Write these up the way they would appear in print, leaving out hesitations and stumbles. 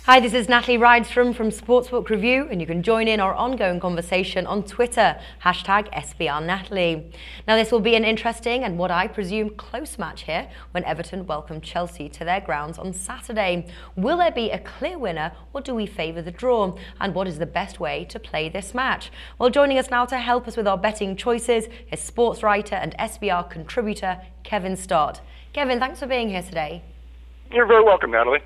Hi, this is Natalie Rydstrom from Sportsbook Review, and you can join in our ongoing conversation on Twitter, #SBRNatalie. Now, this will be an interesting and what I presume close match here when Everton welcome Chelsea to their grounds on Saturday. Will there be a clear winner, or do we favour the draw? And what is the best way to play this match? Well, joining us now to help us with our betting choices is sports writer and SBR contributor Kevin Stott. Kevin, thanks for being here today. You're very welcome, Natalie.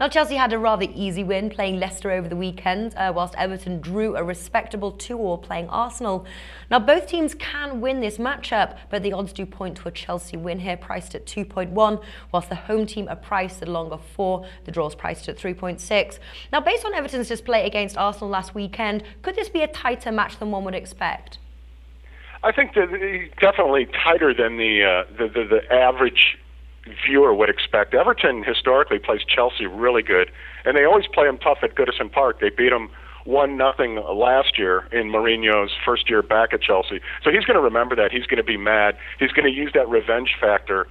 Now, Chelsea had a rather easy win playing Leicester over the weekend, whilst Everton drew a respectable 2-2 playing Arsenal. Now, both teams can win this matchup, but the odds do point to a Chelsea win here, priced at 2.1, whilst the home team are priced at a longer 4. The draw's priced at 3.6. Now, based on Everton's display against Arsenal last weekend, could this be a tighter match than one would expect? I think that definitely tighter than the average viewer would expect. Everton historically plays Chelsea really good, and they always play them tough at Goodison Park. They beat them 1-0 last year in Mourinho's first year back at Chelsea. So he's going to remember that. He's going to be mad. He's going to use that revenge factor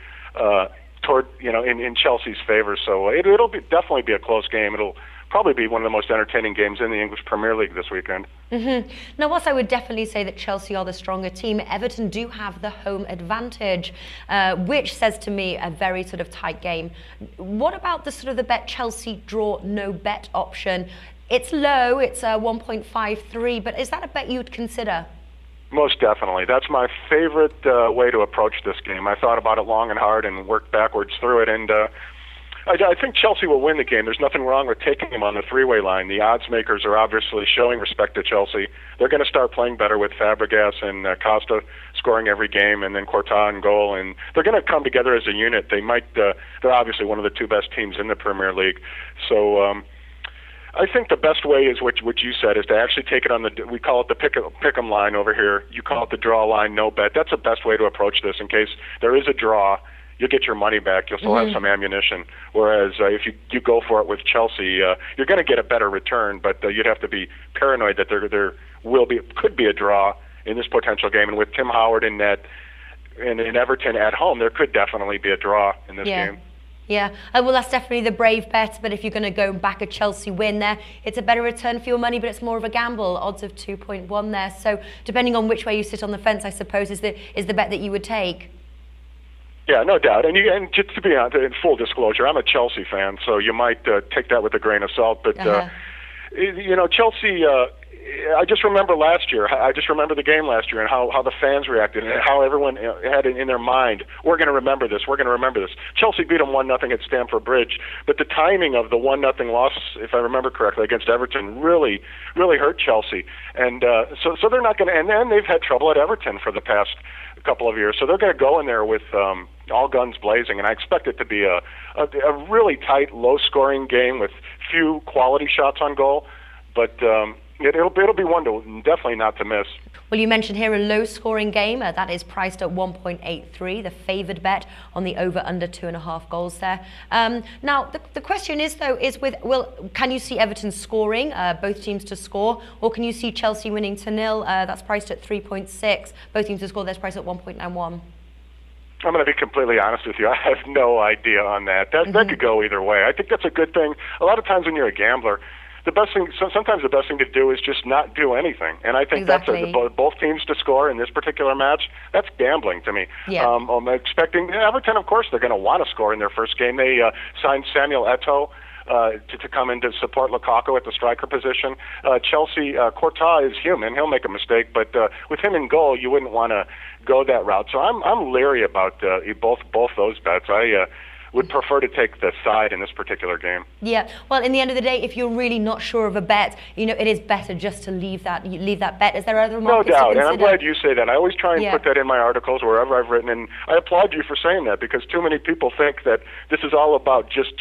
toward in Chelsea's favor. So it'll definitely be a close game. It'll probably be one of the most entertaining games in the English Premier League this weekend. Now, whilst I would definitely say that Chelsea are the stronger team, Everton do have the home advantage, which says to me a very sort of tight game. What about the sort of the bet Chelsea draw no bet option? It's low, it's 1.53, but is that a bet you would consider? Most definitely. That's my favorite way to approach this game. I thought about it long and hard and worked backwards through it, and I think Chelsea will win the game. There's nothing wrong with taking them on the three-way line. The odds makers are obviously showing respect to Chelsea. They're going to start playing better with Fabregas and Costa scoring every game, and then Courtois in goal. And they're going to come together as a unit. They're obviously one of the two best teams in the Premier League. So I think the best way is what you said, is to actually take it on we call it the pick'em line over here. You call it the draw line, no bet. That's the best way to approach this in case there is a draw. You'll get your money back. You'll still have some ammunition. Whereas if you go for it with Chelsea, you're going to get a better return, but you'd have to be paranoid that there could be a draw in this potential game. And with Tim Howard in net and in Everton at home, there could definitely be a draw in this game. Yeah, well, that's definitely the brave bet. But if you're going to go back a Chelsea win there, it's a better return for your money, but it's more of a gamble. Odds of 2.1 there. So depending on which way you sit on the fence, I suppose, is the bet that you would take. Yeah, no doubt. And just to be honest, in full disclosure, I'm a Chelsea fan, so you might take that with a grain of salt. But Chelsea. I just remember last year. I just remember the game last year and how the fans reacted and how everyone had it in their mind. We're going to remember this. We're going to remember this. Chelsea beat them 1-0 at Stamford Bridge, but the timing of the 1-0 loss, if I remember correctly, against Everton really hurt Chelsea. And so they're not going to. And then they've had trouble at Everton for the past couple of years. So they're going to go in there with all guns blazing, and I expect it to be a really tight, low-scoring game with few quality shots on goal. But it'll be one to definitely not to miss. Well, you mentioned here a low-scoring game. That is priced at 1.83, the favoured bet on the over/under 2.5 goals there. Now, the question is, though, can you see Everton scoring, both teams to score, or can you see Chelsea winning 2-0? That's priced at 3.6. Both teams to score, that's priced at 1.91. I'm going to be completely honest with you. I have no idea on that. That could go either way. I think that's a good thing. A lot of times when you're a gambler, sometimes the best thing to do is just not do anything. And I think that's both teams to score in this particular match. That's gambling to me. Yeah. I'm expecting Everton, of course, they're going to want to score in their first game. They signed Samuel Eto'o to come in to support Lukaku at the striker position. Chelsea, Courtois is human. He'll make a mistake, but with him in goal, you wouldn't want to go that route. So I'm leery about both those bets. I would prefer to take the side in this particular game. Yeah, well, in the end of the day, if you're really not sure of a bet, it is better just to leave that bet. Is there other markets No doubt, to consider? And I'm glad you say that. I always try and put that in my articles wherever I've written, and I applaud you for saying that, because too many people think that this is all about just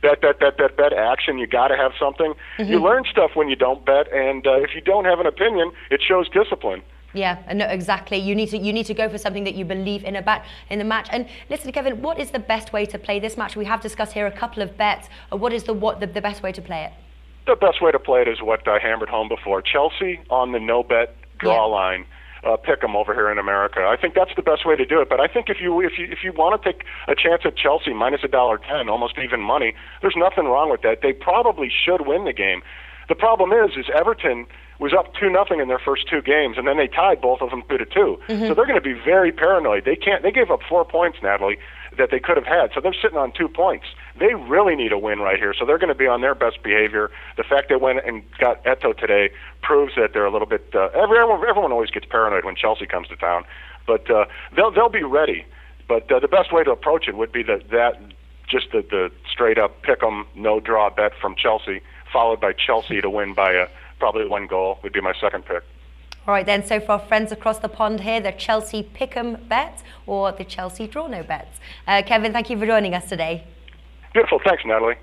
bet action. You got to have something. You learn stuff when you don't bet, and if you don't have an opinion, it shows discipline. Yeah, no, exactly. You need to go for something that you believe in in the match. And listen, Kevin, what is the best way to play this match? We have discussed here a couple of bets. What is the best way to play it? The best way to play it is what I hammered home before. Chelsea on the no bet draw line. pick 'em over here in America. I think that's the best way to do it. But I think if you want to take a chance at Chelsea minus $1.10, almost even money, there's nothing wrong with that. They probably should win the game. The problem is Everton was up 2-0 in their first two games, and then they tied both of them 2-2. So they're going to be very paranoid. They gave up 4 points, Natalie, that they could have had. So they're sitting on 2 points. They really need a win right here. So they're going to be on their best behavior. The fact they went and got Eto'o today proves that they're a little bit. Everyone always gets paranoid when Chelsea comes to town, but they'll be ready. But the best way to approach it would be just the straight up pick 'em, no draw bet from Chelsea, followed by Chelsea to win by probably 1 goal would be my second pick. All right then, so for our friends across the pond here, the Chelsea pick'em bet or the Chelsea draw no bets. Kevin, thank you for joining us today. Beautiful, thanks Natalie.